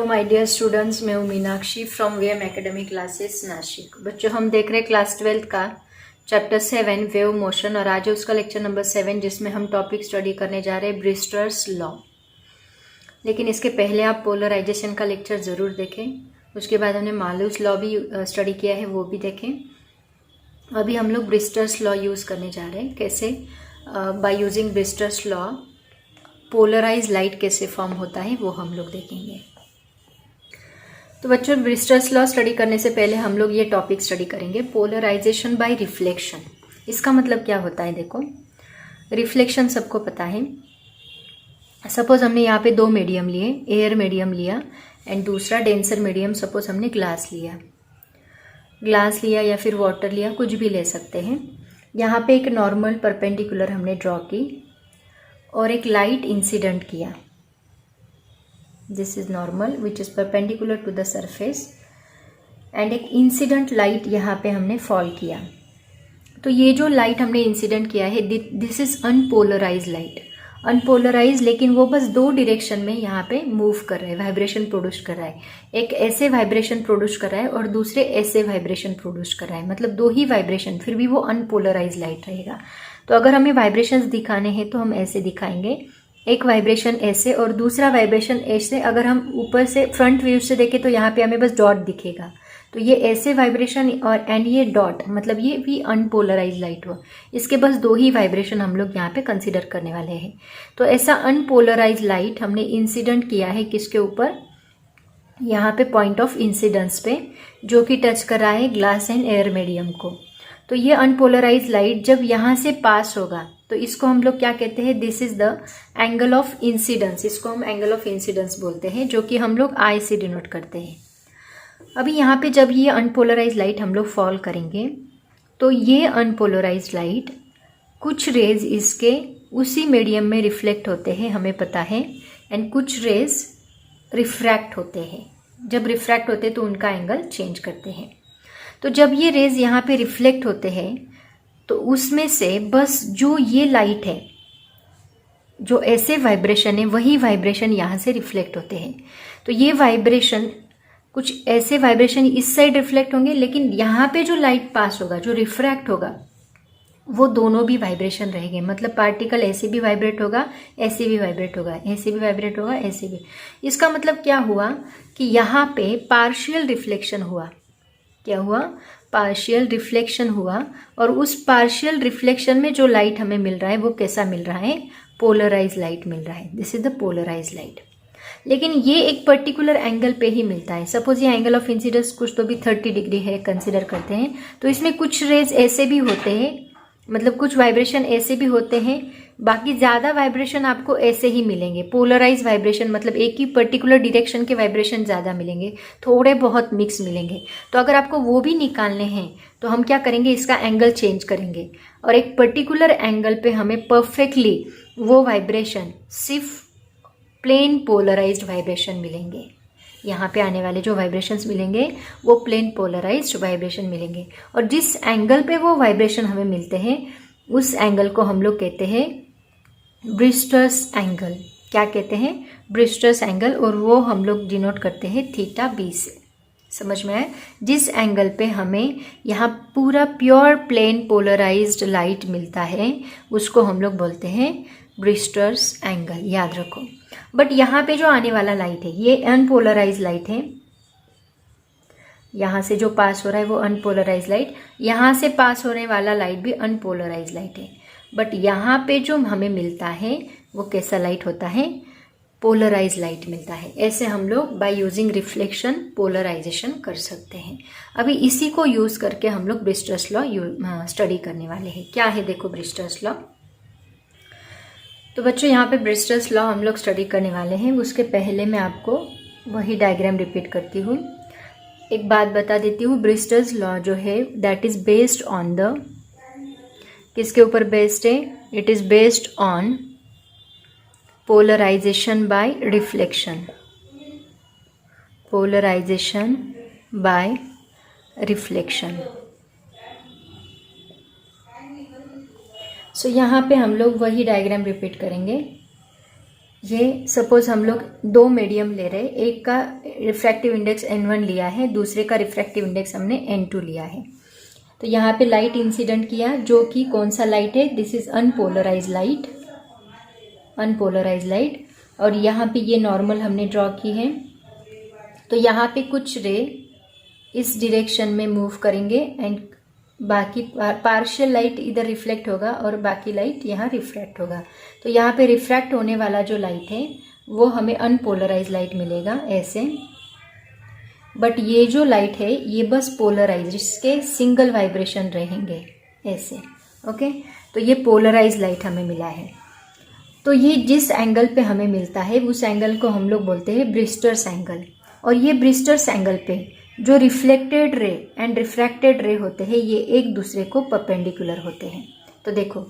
My dear students, मैं हूँ Meenakshi from VM academy classes Nashik. बच्चों, हम देख रहे हैं क्लास 12 का चैप्टर 7 वेव मोशन और आज है उसका लेक्चर नंबर 7 जिसमें हम टॉपिक स्टडी करने जा रहे हैं ब्रिस्टर्स लॉ। लेकिन इसके पहले आप पोलराइजेशन का लेक्चर ज़रूर देखें। उसके बाद हमने मालूस लॉ भी स्टडी किया है, वो भी देखें। अभी हम लोग ब्रिस्टर्स लॉ यूज़ करने जा रहे हैं। कैसे? By using Brewster's law polarise light कैसे फॉर्म होता है वो हम लोग देखेंगे। तो बच्चों, ब्रिस्टर्स लॉ स्टडी करने से पहले हम लोग ये टॉपिक स्टडी करेंगे, पोलराइजेशन बाय रिफ्लेक्शन। इसका मतलब क्या होता है? देखो, रिफ्लेक्शन सबको पता है। सपोज हमने यहाँ पे दो मीडियम लिए, एयर मीडियम लिया एंड दूसरा डेंसर मीडियम, सपोज हमने ग्लास लिया या फिर वाटर लिया, कुछ भी ले सकते हैं। यहाँ पे एक नॉर्मल परपेंडिकुलर हमने ड्रॉ की और एक लाइट इंसिडेंट किया। This is normal which is perpendicular to the surface and एक इंसिडेंट लाइट यहाँ पे हमने फॉल किया। तो ये जो लाइट हमने इंसिडेंट किया है, this is unpolarise light. Unpolarise, लेकिन वो बस दो डायरेक्शन में यहाँ पे मूव कर रहा है, वाइब्रेशन प्रोड्यूस कर रहा है। एक ऐसे वाइब्रेशन प्रोड्यूस कर रहा है और दूसरे ऐसे वाइब्रेशन प्रोड्यूस कर रहा है, मतलब दो ही वाइब्रेशन, फिर भी वो अनपोलराइज लाइट रहेगा। तो अगर हमें वाइब्रेशंस दिखाने हैं तो हम ऐसे दिखाएंगे, एक वाइब्रेशन ऐसे और दूसरा वाइब्रेशन ऐसे। अगर हम ऊपर से फ्रंट व्यू से देखें तो यहाँ पे हमें बस डॉट दिखेगा। तो ये ऐसे वाइब्रेशन और एंड ये डॉट, मतलब ये भी अनपोलराइज लाइट हुआ। इसके बस दो ही वाइब्रेशन हम लोग यहाँ पे कंसिडर करने वाले हैं। तो ऐसा अनपोलराइज लाइट हमने इंसिडेंट किया है किसके ऊपर? यहाँ पे पॉइंट ऑफ इंसिडेंस पे, जो कि टच कर रहा है ग्लास एंड एयर मीडियम को। तो ये अनपोलराइज लाइट जब यहाँ से पास होगा तो इसको हम लोग क्या कहते हैं? This is the angle of incidence. इसको हम एंगल ऑफ इंसिडेंस बोलते हैं, जो कि हम लोग आई से डिनोट करते हैं। अभी यहाँ पे जब ये अनपोलराइज लाइट हम लोग फॉल करेंगे तो ये अनपोलराइज लाइट, कुछ रेज इसके उसी मीडियम में रिफ्लेक्ट होते हैं, हमें पता है, एंड कुछ रेज रिफ्रैक्ट होते हैं। जब रिफ्रैक्ट होते हैं तो उनका एंगल चेंज करते हैं। तो जब ये रेज यहाँ पे रिफ्लेक्ट होते हैं तो उसमें से बस जो ये लाइट है, जो ऐसे वाइब्रेशन है, वही वाइब्रेशन यहाँ से रिफ्लेक्ट होते हैं। तो ये वाइब्रेशन, कुछ ऐसे वाइब्रेशन इस साइड रिफ्लेक्ट होंगे, लेकिन यहाँ पे जो लाइट पास होगा, जो रिफ्रैक्ट होगा, वो दोनों भी वाइब्रेशन रहेंगे। मतलब पार्टिकल ऐसे भी वाइब्रेट होगा, ऐसे भी वाइब्रेट होगा, ऐसे भी वाइब्रेट होगा, ऐसे भी। इसका मतलब क्या हुआ कि यहाँ पे पार्शियल रिफ्लेक्शन हुआ। क्या हुआ? पार्शियल रिफ्लेक्शन हुआ। और उस पार्शियल रिफ्लेक्शन में जो लाइट हमें मिल रहा है वो कैसा मिल रहा है? पोलराइज लाइट मिल रहा है। This is the polarise light. लेकिन ये एक पर्टिकुलर एंगल पे ही मिलता है। सपोज ये एंगल ऑफ इंसिडेंस कुछ तो भी 30 डिग्री है, कंसिडर करते हैं। तो इसमें कुछ रेज ऐसे भी होते हैं, मतलब कुछ वाइब्रेशन ऐसे भी होते हैं, बाकी ज़्यादा वाइब्रेशन आपको ऐसे ही मिलेंगे। पोलराइज वाइब्रेशन मतलब एक ही पर्टिकुलर डायरेक्शन के वाइब्रेशन ज़्यादा मिलेंगे, थोड़े बहुत मिक्स मिलेंगे। तो अगर आपको वो भी निकालने हैं तो हम क्या करेंगे? इसका एंगल चेंज करेंगे और एक पर्टिकुलर एंगल पे हमें परफेक्टली वो वाइब्रेशन, सिर्फ प्लेन पोलराइज्ड वाइब्रेशन मिलेंगे। यहाँ पे आने वाले जो वाइब्रेशंस मिलेंगे वो प्लेन पोलराइज्ड वाइब्रेशन मिलेंगे। और जिस एंगल पे वो वाइब्रेशन हमें मिलते हैं उस एंगल को हम लोग कहते हैं ब्रिस्टर्स एंगल। क्या कहते हैं? ब्रिस्टर्स एंगल। और वो हम लोग डिनोट करते हैं थीटा बी से। समझ में आए? जिस एंगल पे हमें यहाँ पूरा प्योर प्लेन पोलराइज्ड लाइट मिलता है उसको हम लोग बोलते हैं ब्रिस्टर्स एंगल। याद रखो। बट यहाँ पे जो आने वाला लाइट है ये अनपोलराइज लाइट है। यहाँ से जो पास हो रहा है वो अनपोलराइज लाइट, यहाँ से पास होने वाला लाइट भी अनपोलराइज लाइट है। बट यहाँ पे जो हमें मिलता है वो कैसा लाइट होता है? पोलराइज लाइट मिलता है। ऐसे हम लोग बाय यूजिंग रिफ्लेक्शन पोलराइजेशन कर सकते हैं। अभी इसी को यूज करके हम लोग ब्रिस्टर्स लॉ स्टडी करने वाले हैं। क्या है? देखो, ब्रिस्टर्स लॉ। तो बच्चों, यहाँ पे ब्रिस्टर्स लॉ हम लोग स्टडी करने वाले हैं। उसके पहले मैं आपको वही डायग्राम रिपीट करती हूँ। एक बात बता देती हूँ, ब्रिस्टर्स लॉ जो है that is based on the, किसके ऊपर बेस्ड है? It is based on polarisation by reflection. Polarisation by reflection. So यहाँ पे हम लोग वही डायग्राम रिपीट करेंगे। ये सपोज हम लोग दो मीडियम ले रहे, एक का रिफ्रैक्टिव इंडेक्स n1 लिया है, दूसरे का रिफ्रैक्टिव इंडेक्स हमने n2 लिया है। तो यहाँ पे लाइट इंसिडेंट किया, जो कि कौन सा लाइट है, this is unpolarise light, unpolarise light. और यहाँ पे ये नॉर्मल हमने ड्रॉ की है। तो यहाँ पे कुछ रे इस डायरेक्शन में मूव करेंगे एंड बाकी पार्शियल लाइट इधर रिफ्लेक्ट होगा और बाकी लाइट यहाँ रिफ्रैक्ट होगा। तो यहाँ पे रिफ्रैक्ट होने वाला जो लाइट है वो हमें अनपोलराइज लाइट मिलेगा ऐसे। बट ये जो लाइट है ये बस पोलराइज, जिसके सिंगल वाइब्रेशन रहेंगे ऐसे। ओके, तो ये पोलराइज लाइट हमें मिला है। तो ये जिस एंगल पे हमें मिलता है उस एंगल को हम लोग बोलते हैं ब्रिस्टर्स एंगल। और ये ब्रिस्टर्स एंगल पे जो रिफ्लेक्टेड रे एंड रिफ्रैक्टेड रे होते हैं ये एक दूसरे को परपेंडिकुलर होते हैं। तो देखो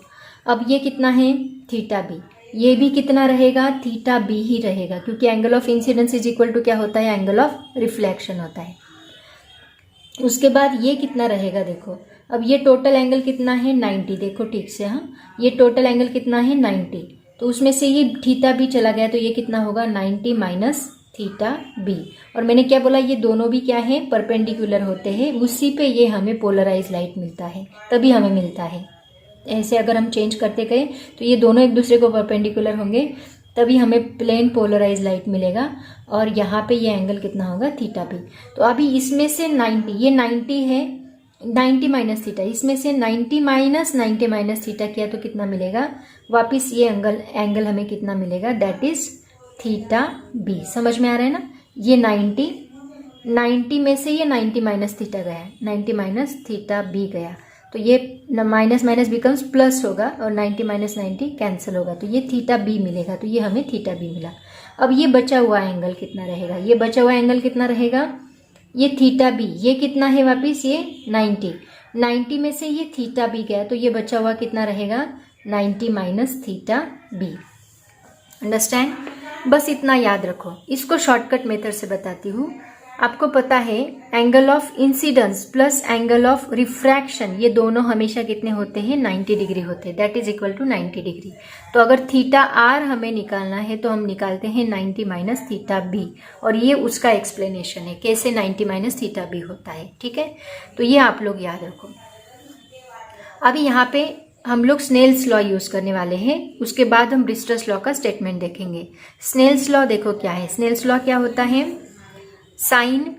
अब ये कितना है, थीटा बी, ये भी कितना रहेगा, थीटा बी ही रहेगा, क्योंकि angle of incidence is equal to क्या होता है, एंगल ऑफ रिफ्लेक्शन होता है। उसके बाद ये कितना रहेगा, देखो अब ये टोटल एंगल कितना है 90, देखो ठीक से, हाँ ये टोटल एंगल कितना है 90, तो उसमें से ये थीटा बी चला गया तो ये कितना होगा 90 माइनस थीटा बी। और मैंने क्या बोला, ये दोनों भी क्या है, परपेंडिकुलर होते हैं, उसी पे ये हमें पोलराइज लाइट मिलता है, तभी हमें मिलता है। ऐसे अगर हम चेंज करते गए तो ये दोनों एक दूसरे को परपेंडिकुलर होंगे, तभी हमें प्लेन पोलराइज लाइट मिलेगा। और यहाँ पे ये एंगल कितना होगा, थीटा बी। तो अभी इसमें से 90, ये 90 है, 90 माइनस थीटा, इसमें से 90 माइनस थीटा किया तो कितना मिलेगा, वापिस ये एंगल हमें कितना मिलेगा, दैट इज थीटा बी। समझ में आ रहा है ना, ये 90 में से ये 90 माइनस थीटा गया, 90 माइनस थीटा बी गया, तो ये माइनस माइनस बिकम्स प्लस होगा और 90 माइनस 90 कैंसिल होगा, तो ये थीटा बी मिलेगा। तो ये हमें थीटा बी मिला। अब ये बचा हुआ एंगल कितना रहेगा, ये बचा हुआ एंगल कितना रहेगा, ये थीटा बी, ये कितना है वापिस, ये 90 में से ये थीटा बी गया, तो ये बचा हुआ कितना रहेगा, 90 माइनस थीटा बी। अंडरस्टैंड, बस इतना याद रखो। इसको शॉर्टकट मेथड से बताती हूँ। आपको पता है angle of incidence plus angle of refraction, ये दोनों हमेशा कितने होते हैं, 90 डिग्री होते हैं, that is equal to 90 degree. तो अगर थीटा आर हमें निकालना है तो हम निकालते हैं 90 माइनस थीटा बी, और ये उसका एक्सप्लेनेशन है कैसे 90 माइनस थीटा बी होता है। ठीक है, तो ये आप लोग याद रखो। अभी यहाँ पे हम लोग स्नेल्स लॉ यूज करने वाले हैं, उसके बाद हम ब्रिस्टर्स लॉ का स्टेटमेंट देखेंगे। स्नेल्स लॉ देखो क्या है, स्नेल्स लॉ क्या होता है, sine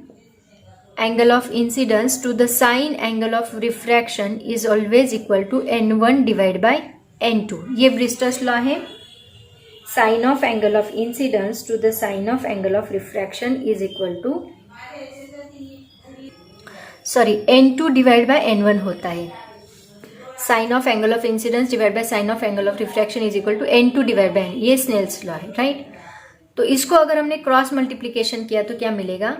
angle of incidence to the sine angle of refraction is always equal to n1 divide by n2। ये ब्रिस्टर्स लॉ है। Sine of angle of incidence to the sine of angle of refraction is equal to n2 divide by n1 होता है। Sine of angle of incidence divide by sine of angle of refraction is equal to n2 divide by n, ये Snell's law है, right. तो इसको अगर हमने cross multiplication किया तो क्या मिलेगा,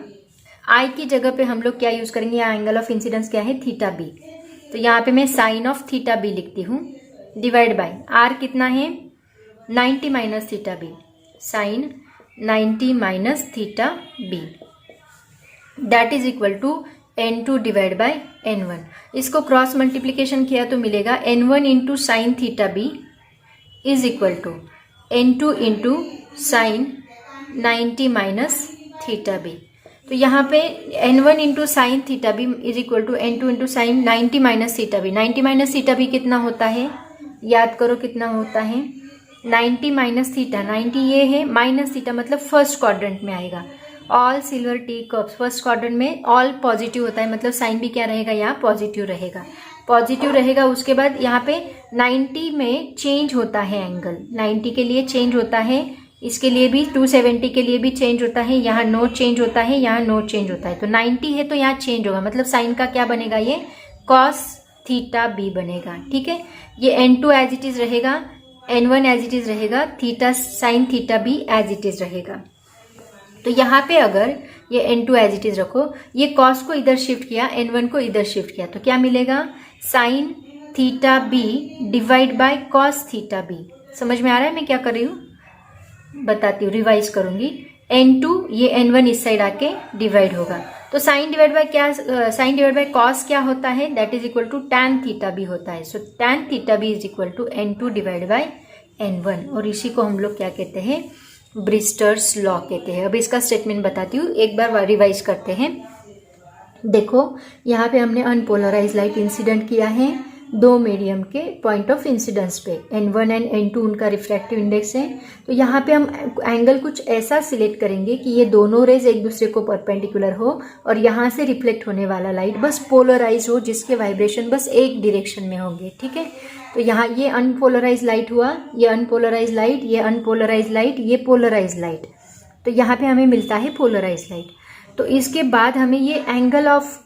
आई की जगह पे हम लोग क्या यूज करेंगे, यहाँ एंगल ऑफ इंसिडेंस क्या है, थीटा बी, तो यहाँ पे मैं साइन ऑफ थीटा बी लिखती हूँ, डिवाइड बाय आर कितना है 90 minus theta B, sine 90 minus theta B, that is equal to n2 divide by n1। इसको क्रॉस मल्टीप्लीकेशन किया तो मिलेगा n1 into sine theta B is equal to n2 into sine 90 minus theta B. तो यहाँ पे n1 into sine theta B is equal to n2 into sine 90 minus theta B. 90 minus theta B कितना होता है, याद करो कितना होता है, 90 माइनस थीटा, 90 ये है, माइनस थीटा मतलब फर्स्ट क्वाड्रेंट में आएगा। All silver T cups first quadrant में ऑल पॉजिटिव होता है, मतलब साइन भी क्या रहेगा, यहाँ पॉजिटिव रहेगा, पॉजिटिव रहेगा। उसके बाद यहाँ पे 90 में चेंज होता है एंगल, 90 के लिए चेंज होता है, इसके लिए भी 270 के लिए भी चेंज होता है, यहाँ नो चेंज होता है, यहाँ नो चेंज होता है। तो 90 है तो यहाँ चेंज होगा, मतलब साइन का क्या बनेगा, ये कॉस थीटा बी बनेगा। ठीक है, ये n2 एज इट इज रहेगा, n1 एज इट इज रहेगा, theta sine theta B as it is रहेगा। तो यहाँ पे अगर ये n2 एज इट इज रखो, ये कॉस को इधर शिफ्ट किया, n1 को इधर शिफ्ट किया, तो क्या मिलेगा, sine theta B divide by cos theta B. समझ में आ रहा है मैं क्या कर रही हूँ, बताती हूँ, रिवाइज करूंगी। n2 ये n1 इस साइड आके डिवाइड होगा, तो साइन डिवाइड बाय क्या, साइन डिवाइड बाय कॉस क्या होता है, that is equal to tan theta B होता है। So tan theta B is equal to n2 divide by n1, और इसी को हम लोग क्या कहते हैं, ब्रिस्टर्स लॉ कहते हैं। अब इसका स्टेटमेंट बताती हूँ, एक बार रिवाइज करते हैं। देखो यहाँ पे हमने अनपोलराइज लाइट इंसिडेंट किया है दो मीडियम के पॉइंट ऑफ इंसिडेंस पे, N1 एंड N2 उनका रिफ्रैक्टिव इंडेक्स है। तो यहाँ पे हम एंगल कुछ ऐसा सिलेक्ट करेंगे कि ये दोनों रेज एक दूसरे को परपेंडिकुलर हो और यहाँ से रिफ्लेक्ट होने वाला लाइट बस पोलराइज हो, जिसके वाइब्रेशन बस एक डायरेक्शन में होंगे, ठीक है। तो यहाँ ये अनपोलराइज लाइट हुआ, ये अनपोलराइज लाइट, ये अनपोलराइज लाइट, ये पोलराइज लाइट। तो यहाँ पे हमें मिलता है पोलराइज लाइट। तो इसके बाद हमें ये एंगल ऑफ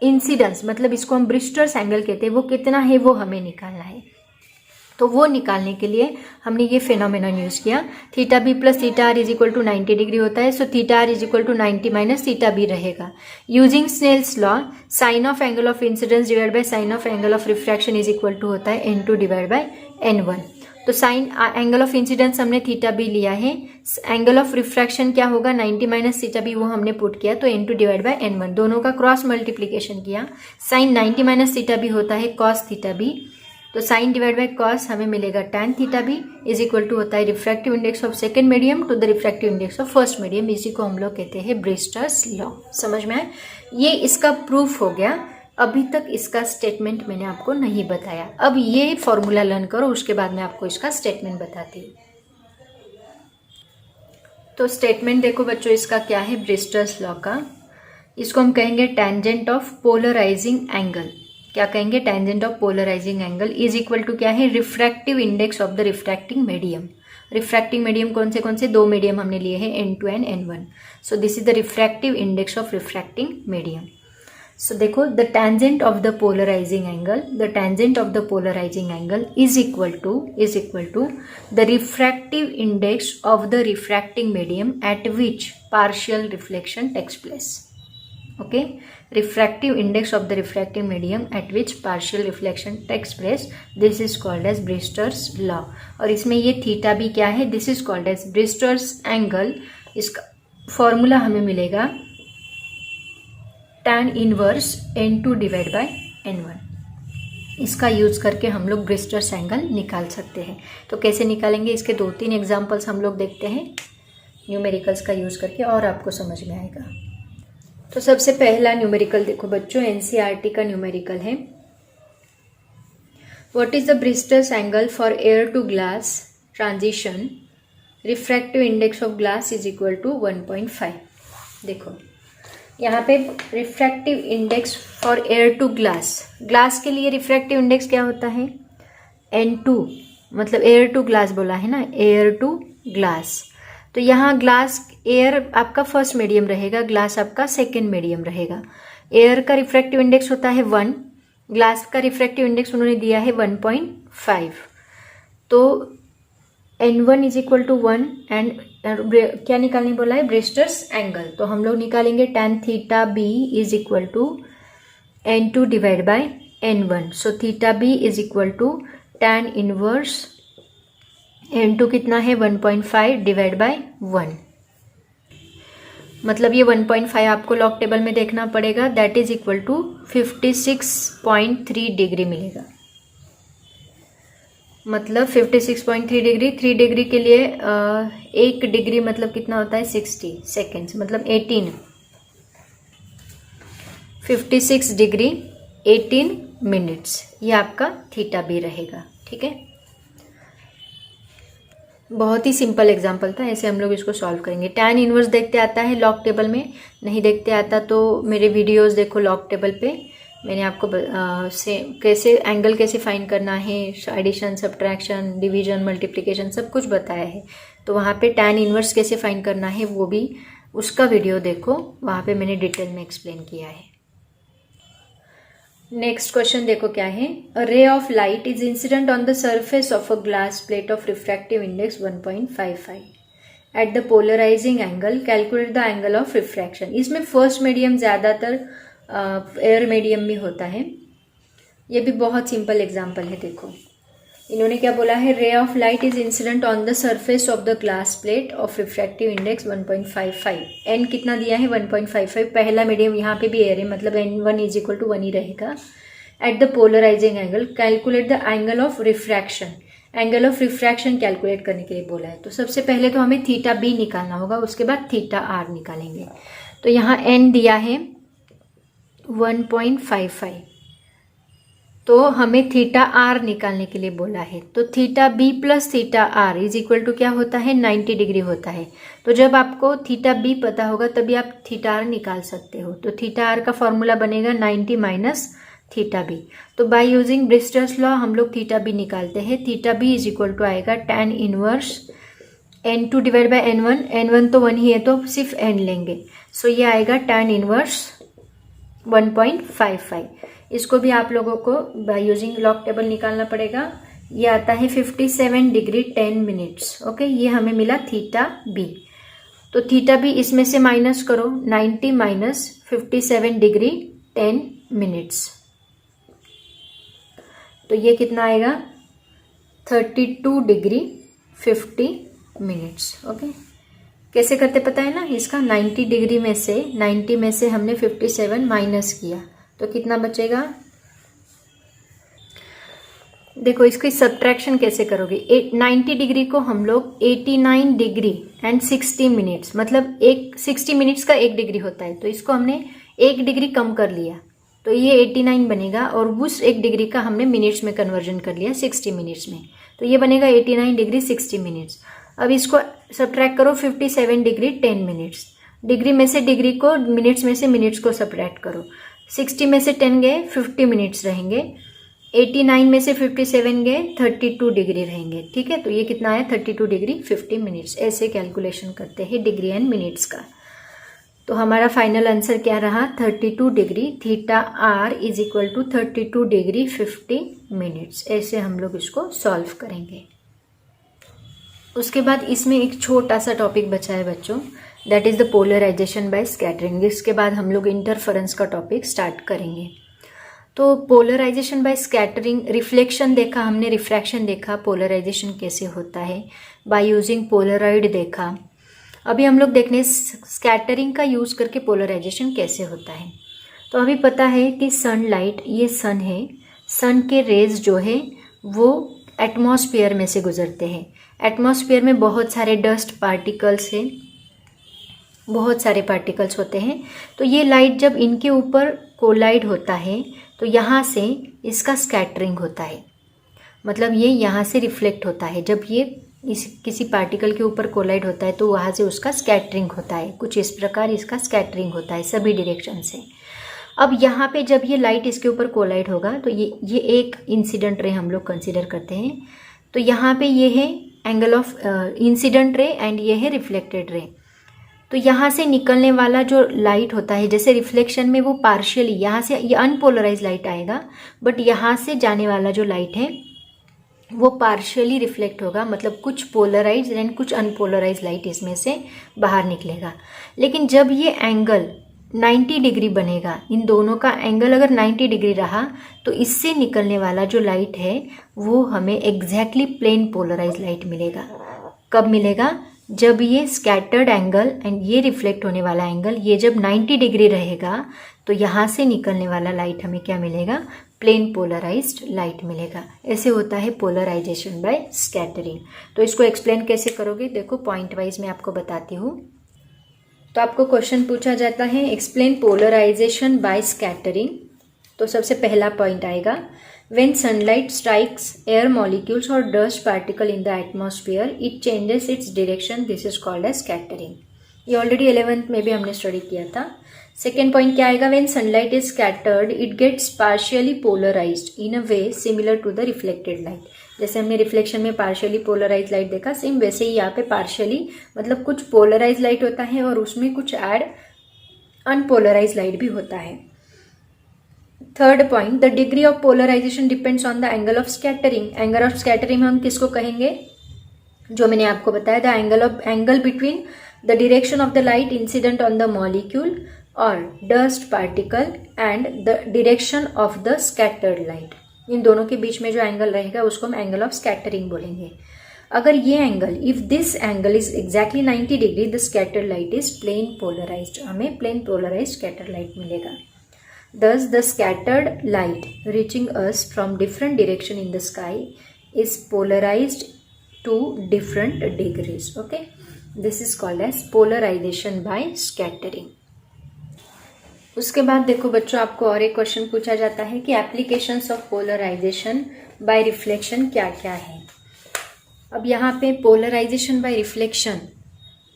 इंसिडेंस, मतलब इसको हम ब्रिस्टर्स एंगल कहते हैं, वो कितना है वो हमें निकालना है। तो वो निकालने के लिए हमने ये फिनोमेनन यूज़ किया, theta B plus theta are is equal to 90 degree होता है। So theta are is equal to 90 minus theta B रहेगा। Using Snell's law, sine of angle of incidence divide by sine of angle of refraction is equal to होता है N2 divide by N1। तो sine angle of incidence हमने theta B लिया है, angle of refraction क्या होगा 90 minus theta B, वो हमने पुट किया, तो N2 डिवाइड बाय N1, दोनों का क्रॉस मल्टीप्लीकेशन किया। साइन 90 माइनस थीटा बी होता है कॉस थीटा बी, तो साइन डिवाइड बाय कॉस हमें मिलेगा tan theta B is equal to होता है refractive index of second medium to the refractive index of first medium. इसी को हम लोग कहते हैं ब्रिस्टर्स लॉ। समझ में आए? ये इसका प्रूफ हो गया। अभी तक इसका स्टेटमेंट मैंने आपको नहीं बताया। अब ये फॉर्मूला लर्न करो, उसके बाद मैं आपको इसका स्टेटमेंट बताती हूँ। तो स्टेटमेंट देखो बच्चों, इसका क्या है ब्रिस्टर्स लॉ का। इसको हम कहेंगे टेंजेंट ऑफ पोलराइजिंग एंगल। क्या कहेंगे? Tangent of polarising angle is equal to क्या है? Refractive index of the refracting medium. Refracting medium कौन से दो मीडियम हमने लिए हैं, N2 and N1। So this is the refractive index of refracting medium. So देखो the tangent of the polarizing angle is equal to the refractive index of the refracting medium at which partial reflection takes place. Okay, refractive index of the refracting medium at which partial reflection takes place. This is called as Brewster's law. और इसमें ये theta भी क्या है? This is called as Brewster's angle. इसका formula हमें मिलेगा tan inverse N2 divide by N1। इसका यूज करके हम लोग ब्रिस्टर्स एंगल निकाल सकते हैं। तो कैसे निकालेंगे, इसके 2-3 एग्जांपल्स हम लोग देखते हैं न्यूमेरिकल्स का यूज करके, और आपको समझ में आएगा। तो सबसे पहला न्यूमेरिकल देखो बच्चों, NCERT का न्यूमेरिकल है। What is the Brewster's angle for air to glass transition, refractive index of glass is equal to 1.5। देखो यहाँ पे refractive index for air to glass, glass के लिए रिफ्रैक्टिव इंडेक्स क्या होता है? N2, मतलब एयर टू ग्लास बोला है ना, एयर टू ग्लास। तो यहाँ ग्लास, एयर आपका फर्स्ट मीडियम रहेगा, ग्लास आपका सेकेंड मीडियम रहेगा। एयर का रिफ्रैक्टिव इंडेक्स होता है 1, ग्लास का रिफ्रैक्टिव इंडेक्स उन्होंने दिया है 1.5। तो N1 is equal to 1 and क्या निकालने बोला है? Brewster's angle. तो हम लोग निकालेंगे tan theta B is equal to N2 divide by N1। So theta B is equal to tan inverse N2 कितना है? 1.5 डिवाइड बाय 1। मतलब ये 1.5 आपको लॉग टेबल में देखना पड़ेगा, that is equal to 56.3 degree मिलेगा। मतलब 56.3 डिग्री, 3 डिग्री के लिए 1 डिग्री मतलब कितना होता है? 60 सेकेंड्स, मतलब 18। 56 डिग्री 18 मिनट्स, ये आपका थीटा बी रहेगा। ठीक है, बहुत ही सिंपल एग्जांपल था, ऐसे हम लोग इसको सॉल्व करेंगे। tan इनवर्स देखते आता है लॉग टेबल में, नहीं देखते आता तो मेरे वीडियोस देखो लॉग टेबल पे, मैंने आपको कैसे एंगल कैसे फाइंड करना है, एडिशन, सब्ट्रैक्शन, डिवीजन, मल्टीप्लिकेशन सब कुछ बताया है। तो वहाँ पे tan इनवर्स कैसे फाइंड करना है वो भी उसका वीडियो देखो, वहाँ पे मैंने डिटेल में एक्सप्लेन किया है। नेक्स्ट क्वेश्चन देखो क्या है। A ray of light is incident on the surface of a glass plate of refractive index 1.55 at the polarising angle, calculate the angle of refraction. इसमें फर्स्ट मीडियम ज़्यादातर air medium में होता है। ये भी बहुत सिंपल एग्जांपल है। देखो इन्होंने क्या बोला है, ray of light is incident on the surface of the glass plate of refractive index 1.55। N कितना दिया है? 1.55। पहला मीडियम यहाँ पे भी एयर है, मतलब N1 इज इक्वल टू 1 ही रहेगा। At the polarising angle, calculate the angle of refraction. Angle of refraction calculate करने के लिए बोला है। तो सबसे पहले तो हमें थीटा बी निकालना होगा, उसके बाद थीटा आर निकालेंगे। तो यहाँ एन दिया है 1.55, तो हमें थीटा आर निकालने के लिए बोला है। तो theta B plus theta are is equal to क्या होता है, 90 डिग्री होता है। तो जब आपको थीटा बी पता होगा तभी आप थीटा आर निकाल सकते हो। तो थीटा आर का फॉर्मूला बनेगा 90 माइनस थीटा बी। तो बाय यूजिंग ब्रिस्टल्स लॉ हम लोग थीटा बी निकालते हैं। Theta B is equal to आएगा tan inverse n2 divide by n1, n1 तो 1 ही है तो सिर्फ n लेंगे। सो ये आएगा tan इनवर्स 1.55। इसको भी आप लोगों को बाय यूजिंग लॉग टेबल निकालना पड़ेगा। ये आता है 57 डिग्री 10 मिनट्स। ओके, ये हमें मिला थीटा बी। तो थीटा बी इसमें से माइनस करो, 90 माइनस 57 डिग्री 10 मिनट्स, तो ये कितना आएगा 32 डिग्री 50 मिनट्स। ओके, कैसे करते पता है ना इसका, 90 डिग्री में से 90 में से हमने 57 माइनस किया तो कितना बचेगा। देखो इसकी सब्ट्रैक्शन कैसे करोगे, 90 डिग्री को हम लोग 89 डिग्री एंड 60 मिनट्स, मतलब 60 मिनट्स का 1 डिग्री होता है, तो इसको हमने 1 डिग्री कम कर लिया तो ये 89 बनेगा, और उस 1 डिग्री का हमने मिनट्स में कन्वर्जन कर लिया 60 मिनट्स में, तो ये बनेगा 89 डिग्री 60 मिनट्स। अब इसको सब्ट्रैक्ट करो 57 डिग्री 10 मिनट्स, डिग्री में से डिग्री को, मिनट्स में से मिनट्स को सब्ट्रैक्ट करो, 60 में से 10 गए 50 मिनट्स रहेंगे, 89 में से 57 गए 32 डिग्री रहेंगे। ठीक है, तो ये कितना आया 32 डिग्री 50 मिनट्स। ऐसे कैलकुलेशन करते हैं डिग्री एंड मिनट्स का। तो हमारा फाइनल आंसर क्या रहा, 32 degree, theta are is equal to 32 degree 50 minutes. ऐसे हम लोग इसको सॉल्व करेंगे। उसके बाद इसमें एक छोटा सा टॉपिक बचा है बच्चों, that is the polarization by scattering. इसके बाद हम लोग इंटरफेरेंस का टॉपिक स्टार्ट करेंगे। तो पोलराइजेशन बाय स्कैटरिंग, रिफ्लेक्शन देखा हमने, रिफ्रैक्शन देखा, पोलराइजेशन कैसे होता है बाय यूजिंग पोलराइड देखा। अभी हम लोग देखने स्कैटरिंग का यूज़ करके पोलराइजेशन कैसे होता है। तो अभी पता है कि सनलाइट, ये सन है, सन के रेज जो है वो एटमॉस्फेयर में से गुजरते हैं। एटमॉस्फेयर में बहुत सारे डस्ट पार्टिकल्स हैं, बहुत सारे पार्टिकल्स होते हैं। तो ये लाइट जब इनके ऊपर कोलाइड होता है तो यहाँ से इसका स्कैटरिंग होता है, मतलब ये यहाँ से रिफ्लेक्ट होता है। जब ये किसी पार्टिकल के ऊपर कोलाइड होता है तो वहाँ से उसका स्कैटरिंग होता है। कुछ इस प्रकार इसका स्कैटरिंग होता है सभी डायरेक्शन से। अब यहाँ पे जब ये लाइट इसके ऊपर कोलाइड होगा तो ये एक इंसिडेंट रे हम लोग कंसीडर करते हैं। तो यहाँ पे ये है angle of incident ray and ये है रिफ्लेक्टेड रे। तो यहाँ से निकलने वाला जो लाइट होता है, जैसे रिफ्लेक्शन में वो पार्शियली यहाँ से ये अनपोलराइज लाइट आएगा, बट यहाँ से जाने वाला जो लाइट है वो पार्शियली रिफ्लेक्ट होगा, मतलब कुछ पोलराइज एंड कुछ अनपोलराइज लाइट इसमें से बाहर निकलेगा। लेकिन जब ये एंगल 90 डिग्री बनेगा, इन दोनों का एंगल अगर 90 डिग्री रहा तो इससे निकलने वाला जो लाइट है वो हमें एग्जैक्टली प्लेन पोलराइज लाइट मिलेगा। कब मिलेगा, जब ये स्कैटर्ड एंगल एंड ये रिफ्लेक्ट होने वाला एंगल ये जब 90 डिग्री रहेगा तो यहाँ से निकलने वाला लाइट हमें क्या मिलेगा, प्लेन पोलराइज्ड लाइट मिलेगा। ऐसे होता है पोलराइजेशन बाय स्कैटरिंग। तो इसको एक्सप्लेन कैसे करोगे, देखो पॉइंट वाइज मैं आपको बताती हूँ। तो आपको क्वेश्चन पूछा जाता है एक्सप्लेन पोलराइजेशन बाय स्कैटरिंग। तो सबसे पहला पॉइंट आएगा, when sunlight strikes air molecules or dust particle in the atmosphere it changes its direction, this is called as scattering। ये ऑलरेडी 11th में भी हमने स्टडी किया था। सेकेंड पॉइंट क्या आएगा, when sunlight is scattered it gets partially polarized in a way similar to the reflected light। जैसे हमने रिफ्लेक्शन में पार्शियली पोलराइज लाइट देखा, सेम वैसे ही यहाँ पे पार्शियली मतलब कुछ पोलराइज लाइट होता है और उसमें कुछ ऐड अनपोलराइज लाइट भी होता है। Third point, the degree of polarisation depends on the angle of scattering. Angle of scattering हम किसको कहेंगे, जो मैंने आपको बताया था, angle between the direction of the light incident on the molecule और dust particle and the direction of the scattered light. इन दोनों के बीच में जो एंगल रहेगा उसको हम एंगल ऑफ स्कैटरिंग बोलेंगे। अगर ये angle, if this angle is exactly 90 degree the scattered light is plane polarised, हमें प्लेन पोलराइज्ड स्कैटर्ड लाइट मिलेगा। Thus, the scattered light reaching us from different direction in the sky is polarized to different degrees. Okay, this is called as polarization by scattering. उसके बाद देखो बच्चों, आपको और एक question पूछा जाता है कि applications of polarisation by reflection क्या क्या है। अब यहाँ पे पोलराइजेशन बाय रिफ्लेक्शन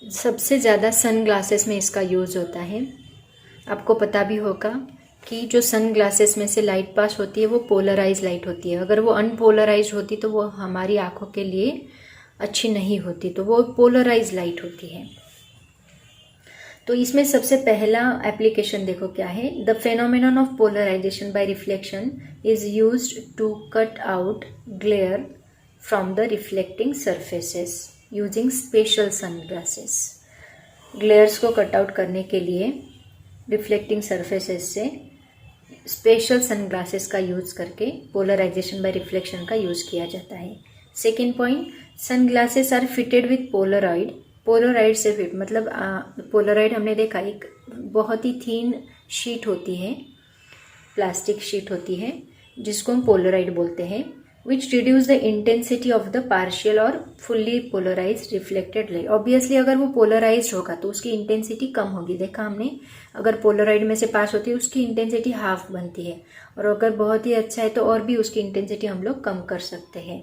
सबसे ज़्यादा सन ग्लासेस में इसका यूज़ होता है। आपको पता भी होगा कि जो सन ग्लासेस में से लाइट पास होती है वो पोलराइज लाइट होती है। अगर वो अनपोलराइज होती तो वो हमारी आँखों के लिए अच्छी नहीं होती, तो वो पोलराइज लाइट होती है। तो इसमें सबसे पहला एप्लीकेशन देखो क्या है। The phenomenon of polarisation by reflection is used to cut out glare from the reflecting surfaces using special sunglasses. Glares को कट आउट करने के लिए रिफ्लेक्टिंग सरफेसेस से स्पेशल सनग्लासेस का यूज करके पोलराइजेशन बाय रिफ्लेक्शन का यूज किया जाता है। Second point, sunglasses are fitted with polaroid. Polaroid से फिट मतलब पोलरॉइड हमने देखा एक बहुत ही थीन शीट होती है, प्लास्टिक शीट होती है जिसको हम पोलरॉइड बोलते हैं, which reduce the intensity of the partial or fully polarise reflected light. Obviously अगर वो पोलराइज होगा तो उसकी इंटेंसिटी कम होगी। देखा हमने, अगर पोलरॉइड में से पास होती है उसकी इंटेंसिटी हाफ बनती है, और अगर बहुत ही अच्छा है तो और भी उसकी इंटेंसिटी हम लोग कम कर सकते हैं।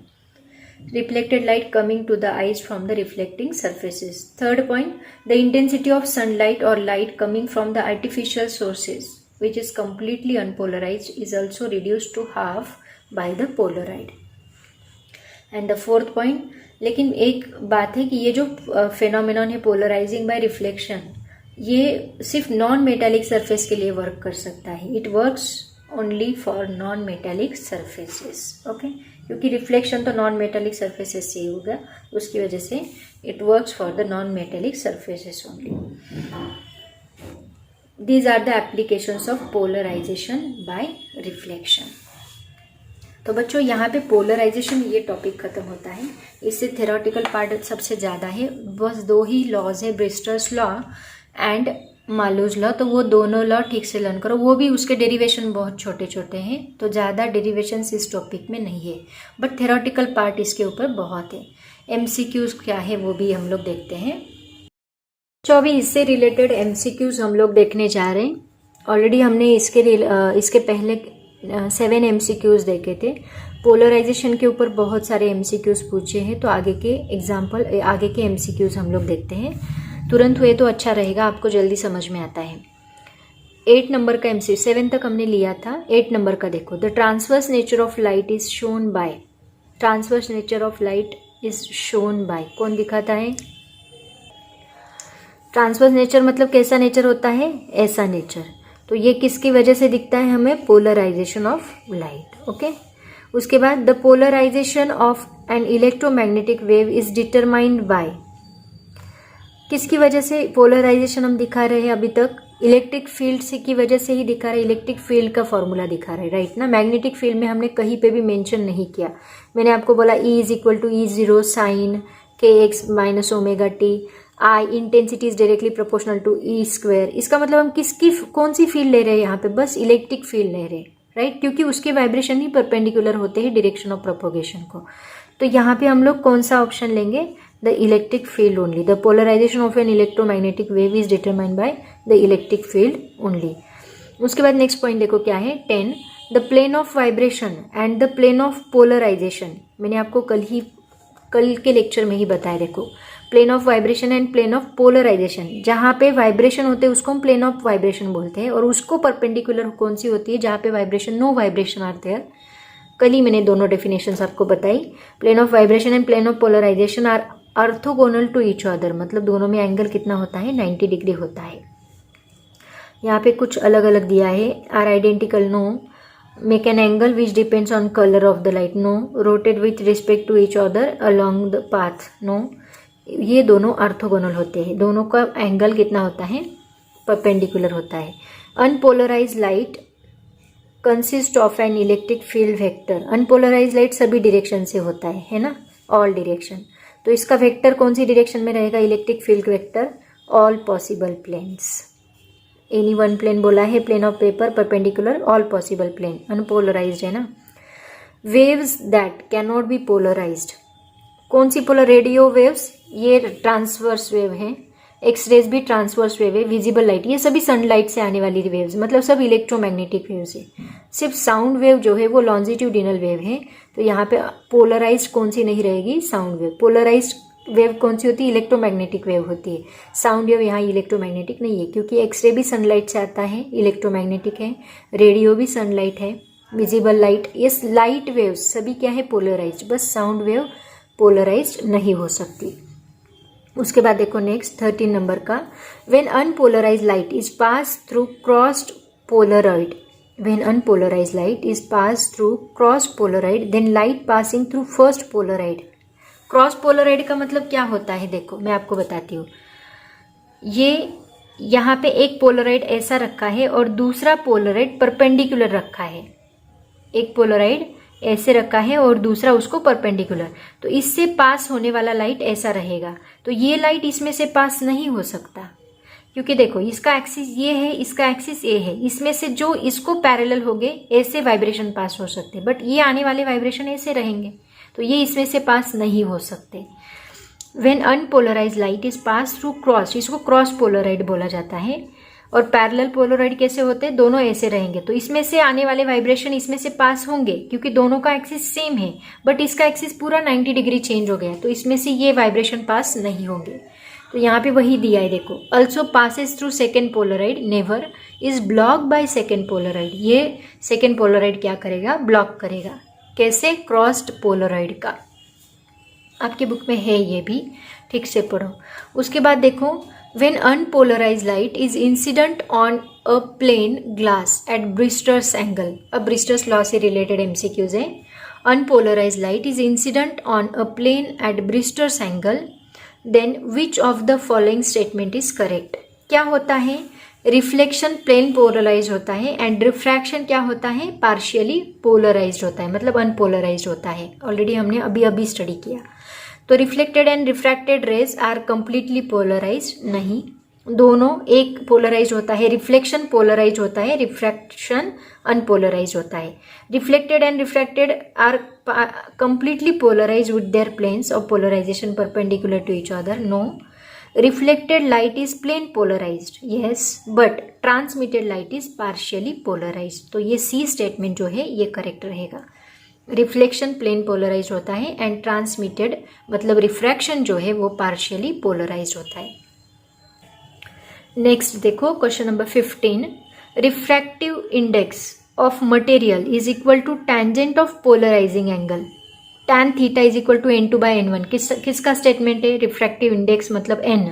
Reflected light coming to the eyes from the reflecting surfaces. Third point, the intensity of sunlight or light coming from the artificial sources, which is completely unpolarized, is also reduced to half by the polaroid. And the fourth point, लेकिन एक बात है कि ये जो phenomenon है polarizing by reflection, ये सिर्फ नॉन मेटालिक सरफेस के लिए वर्क कर सकता है। It works only for non metallic surfaces. Okay, क्योंकि रिफ्लेक्शन तो नॉन मेटालिक सरफेसेस से ही होगा, उसकी वजह से it works for the non metallic surfaces only. These are the applications of polarisation by reflection. तो बच्चों यहाँ पे पोलराइजेशन ये टॉपिक खत्म होता है। इससे थ्योरेटिकल पार्ट सबसे ज़्यादा है, बस दो ही लॉज है, ब्रिस्टर्स लॉ एंड मालूज लॉ। तो वो दोनों लॉ ठीक से लर्न करो, वो भी उसके डेरिवेशन बहुत छोटे छोटे हैं, तो ज़्यादा डेरिवेशन इस टॉपिक में नहीं है, बट थ्योरेटिकल पार्ट इसके ऊपर बहुत है। एमसीक्यूज क्या है वो भी हम लोग देखते हैं। तो अभी इससे रिलेटेड एमसीक्यूज हम लोग देखने जा रहे हैं। ऑलरेडी हमने इसके पहले 7 एमसीक्यूज देखे थे। पोलराइजेशन के ऊपर बहुत सारे एमसीक्यूज पूछे हैं, तो आगे के एमसीक्यूज हम लोग देखते हैं। तुरंत हुए तो अच्छा रहेगा, आपको जल्दी समझ में आता है। 8 नंबर का एमसीक्यू 7 तक हमने लिया था। 8 नंबर का देखो, the transverse nature of light is shown by. Transverse nature of light is shown by, कौन दिखाता है? ट्रांसवर्स नेचर मतलब कैसा नेचर होता है? ऐसा नेचर। तो ये किसकी वजह से दिखता है हमें? Polarisation of light. ओके, उसके बाद the polarisation of an electromagnetic wave is determined by. किसकी वजह से पोलराइजेशन हम दिखा रहे हैं अभी तक? इलेक्ट्रिक फील्ड से की वजह से ही दिखा रहे हैं। इलेक्ट्रिक फील्ड का फॉर्मूला दिखा रहे हैं, राइट ना। मैग्नेटिक फील्ड में हमने कहीं पे भी मेंशन नहीं किया। मैंने आपको बोला E is equal to E0 sine kx minus omega T. I intensity is directly proportional to E square. इसका मतलब हम कौन सी फील्ड ले रहे हैं यहाँ पे? बस इलेक्ट्रिक फील्ड ले रहे हैं, राइट, क्योंकि उसके वाइब्रेशन ही परपेंडिकुलर होते हैं डायरेक्शन ऑफ प्रोपोगेशन को। तो यहाँ पे हम लोग कौन सा ऑप्शन लेंगे? The electric field only. The polarisation of an electromagnetic wave is determined by the electric field only. उसके बाद नेक्स्ट पॉइंट देखो क्या है, 10, the plane of vibration and the plane of polarisation. मैंने आपको कल के लेक्चर में ही बताया। देखो, plane of vibration and plane of polarisation, जहाँ पे वाइब्रेशन होते हैं उसको हम प्लेन ऑफ वाइब्रेशन बोलते हैं, और उसको परपेंडिकुलर कौन सी होती है? जहाँ पे vibration, no vibration are there. कल ही मैंने दोनों डेफिनेशंस आपको बताई। Plane of vibration and plane of polarisation are orthogonal to each other, मतलब दोनों में एंगल कितना होता है? 90 डिग्री होता है। यहाँ पे कुछ अलग अलग दिया है। Are identical, no. Make an angle which depends on colour of the light, no. Rotate with respect to each other along the path, no. ये दोनों ऑर्थोगोनल होते हैं, दोनों का एंगल कितना होता है? परपेंडिकुलर होता है। Unpolarise light consist of an electric field vector. Unpolarise light सभी डायरेक्शन से होता है ना, ऑल डायरेक्शन। तो इसका वेक्टर कौन सी डायरेक्शन में रहेगा? Electric field vector all possible planes. Any one plane बोला है, plane of paper perpendicular all possible plane, unpolarised है ना। Waves that can not be polarised, कौन सी पोलर, रेडियो वेव्स ये ट्रांसवर्स वेव है, एक्सरेज भी ट्रांसवर्स वेव है, विजिबल लाइट ये सभी सनलाइट से आने वाली वेव्स, मतलब सब इलेक्ट्रोमैग्नेटिक वेव्स है। सिर्फ साउंड वेव जो है वो लॉन्जिट्यूडिनल वेव है, तो यहाँ पे पोलराइज्ड कौन सी नहीं रहेगी, साउंड वेव। पोलराइज्ड वेव कौन सी होती है, इलेक्ट्रोमैग्नेटिक वेव होती है। साउंड वेव यहाँ इलेक्ट्रोमैग्नेटिक नहीं है, क्योंकि एक्सरे भी सनलाइट से आता है, इलेक्ट्रोमैग्नेटिक है, रेडियो भी सनलाइट है, विजिबल लाइट, ये लाइट वेव्स सभी क्या है, पोलराइज्ड। बस साउंड वेव पोलराइज्ड नहीं हो सकती। उसके बाद देखो नेक्स्ट 13 नंबर का, when unpolarised light is pass through crossed polaroid, when unpolarised light is pass through cross polaroid then light passing through first polaroid. Cross polaroid का मतलब क्या होता है, देखो मैं आपको बताती हूँ। ये यहाँ पे एक पोलरॉइड ऐसा रखा है और दूसरा पोलरॉइड परपेंडिकुलर रखा है, एक पोलरॉइड ऐसे रखा है और दूसरा उसको परपेंडिकुलर, तो इससे पास होने वाला लाइट ऐसा रहेगा, तो ये लाइट इसमें से पास नहीं हो सकता, क्योंकि देखो इसका एक्सिस ये है, इसका एक्सिस ये है, इसमें से जो इसको पैरेलल हो गए ऐसे वाइब्रेशन पास हो सकते, बट ये आने वाले वाइब्रेशन ऐसे रहेंगे, तो ये इसमें से पास नहीं हो सकते। When unpolarised light is pass through cross, इसको क्रॉस पोलराइड बोला जाता है, और पैरेलल पोलराइड कैसे होते हैं, दोनों ऐसे रहेंगे, तो इसमें से आने वाले वाइब्रेशन इसमें से पास होंगे, क्योंकि दोनों का एक्सिस सेम है, बट इसका एक्सिस पूरा 90 डिग्री चेंज हो गया, तो इसमें से ये वाइब्रेशन पास नहीं होंगे। तो यहाँ पे वही दिया है देखो, also passes through second Polaroid never is block by second Polaroid, ये सेकेंड पोलराइड क्या करेगा, ब्लॉक करेगा। कैसे, क्रॉस्ड पोलराइड का, आपके बुक में है ये भी, ठीक से पढ़ो। उसके बाद देखो, when unpolarized light is incident on a plane glass at Brister's angle, अब ब्रिस्टर्स लॉ से रिलेटेड MCQs है। unpolarized light is incident on a plane at Brister's angle, then which of the following statement is correct? क्या होता है, reflection plane polarise होता है and refraction क्या होता है, पार्शियली पोलराइज्ड होता है, मतलब अनपोलराइज्ड होता है, ऑलरेडी हमने अभी अभी स्टडी किया। तो reflected and refracted rays are completely polarised, नहीं, दोनों एक पोलराइज होता है, रिफ्लेक्शन पोलराइज होता है, रिफ्रैक्शन अनपोलराइज होता है। Reflected and refracted are completely polarise with their planes of polarisation perpendicular to each other, no. Reflected light is plane polarised, yes, but transmitted light is partially polarised, तो ये सी statement जो है ये correct रहेगा। Reflection plane polarise होता है and transmitted मतलब refraction जो है वो पार्शियली पोलराइज होता है। नेक्स्ट देखो question number 15, refractive index of material is equal to tangent of polarising angle, tan theta is equal to n2/n1, किसका स्टेटमेंट है, रिफ्रैक्टिव इंडेक्स मतलब n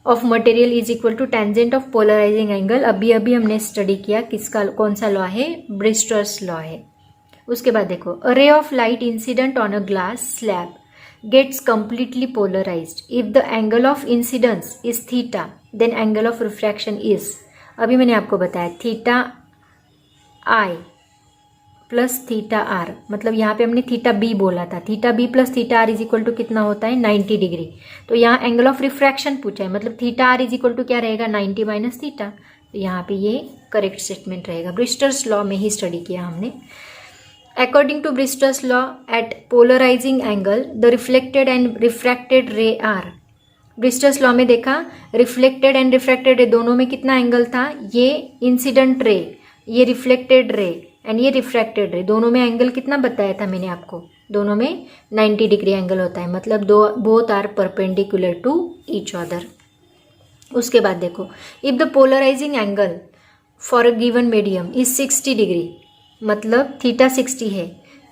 of material is equal to tangent of polarising angle, अभी अभी हमने study किया, किसका, कौन सा लॉ है, ब्रिस्टर्स लॉ है। उसके बाद देखो, a ray of light incident on a glass slab gets completely polarised if the angle of incidence is theta then angle of refraction is, अभी मैंने आपको बताया theta I plus theta R, मतलब यहाँ पे हमने थीटा बी बोला था, theta B plus theta are is equal to कितना होता है, 90 डिग्री। तो यहाँ एंगल ऑफ रिफ्रैक्शन पूछा है, मतलब theta are is equal to क्या रहेगा, 90 माइनस थीटा, तो यहाँ पे ये करेक्ट स्टेटमेंट रहेगा। ब्रिस्टर्स लॉ में ही स्टडी किया हमने। According to Brister's law, at polarizing angle, the reflected and refracted ray are. Brister's law में देखा, reflected and refracted ray दोनों में कितना एंगल था, ये incident ray, ये reflected ray and ये refracted ray, दोनों में एंगल कितना बताया था मैंने आपको, दोनों में 90 डिग्री एंगल होता है, मतलब both are perpendicular to each other। उसके बाद देखो, if the polarizing angle for a given medium is 60 degree, मतलब थीटा 60 है,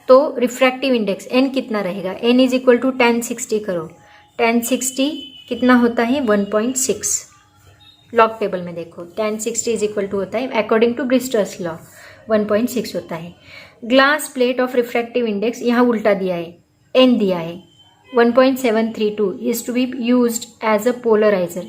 तो रिफ्रैक्टिव इंडेक्स n कितना रहेगा, n is equal to tan 60 करो, tan 60 कितना होता है, 1.6, लॉग टेबल में देखो tan 60 इज इक्वल टू होता है अकॉर्डिंग टू ब्रिस्टर्स लॉ 1.6 होता है। Glass plate of refractive index यहाँ उल्टा दिया है, n दिया है, 1.732 is to be used as a polariser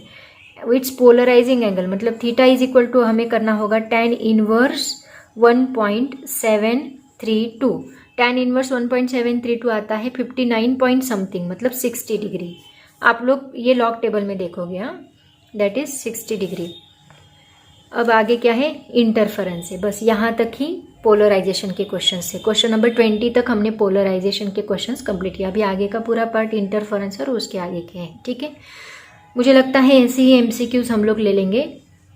which polarising angle, मतलब थीटा इज इक्वल टू हमें करना होगा tan इनवर्स 1.732, tan इनवर्स 1.732 आता है 59 पॉइंट समथिंग, मतलब 60 डिग्री। आप लोग ये लॉग टेबल में देखोगे, हाँ, दैट इज 60 डिग्री। अब आगे क्या है, इंटरफेरेंस है, बस यहाँ तक ही पोलराइजेशन के क्वेश्चन से। क्वेश्चन नंबर 20 तक हमने पोलराइजेशन के क्वेश्चंस कंप्लीट किया। अभी आगे का पूरा पार्ट इंटरफेरेंस और उसके आगे के हैं, ठीक है। मुझे लगता है ऐसे ही MCQs हम लोग ले लेंगे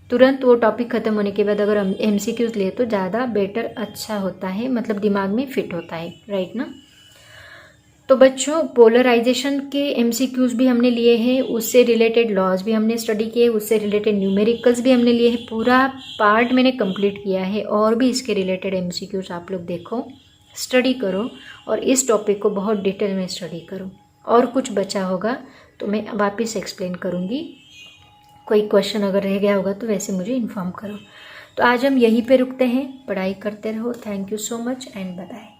तुरंत, वो टॉपिक ख़त्म होने के बाद अगर हम MCQs ले तो ज़्यादा बेटर अच्छा होता है, मतलब दिमाग में फिट होता है, राइट ना। तो बच्चों पोलराइजेशन के MCQs भी हमने लिए हैं, उससे रिलेटेड लॉज भी हमने स्टडी किए, उससे रिलेटेड न्यूमेरिकल्स भी हमने लिए हैं। पूरा पार्ट मैंने कंप्लीट किया है, और भी इसके रिलेटेड MCQs आप लोग देखो, स्टडी करो, और इस टॉपिक को बहुत डिटेल में स्टडी करो। और कुछ बचा होगा तो मैं वापस एक्सप्लेन करूँगी। कोई क्वेश्चन अगर रह गया होगा तो वैसे मुझे इन्फॉर्म करो। तो आज हम यहीं पे रुकते हैं, पढ़ाई करते रहो। Thank you so much and bye bye.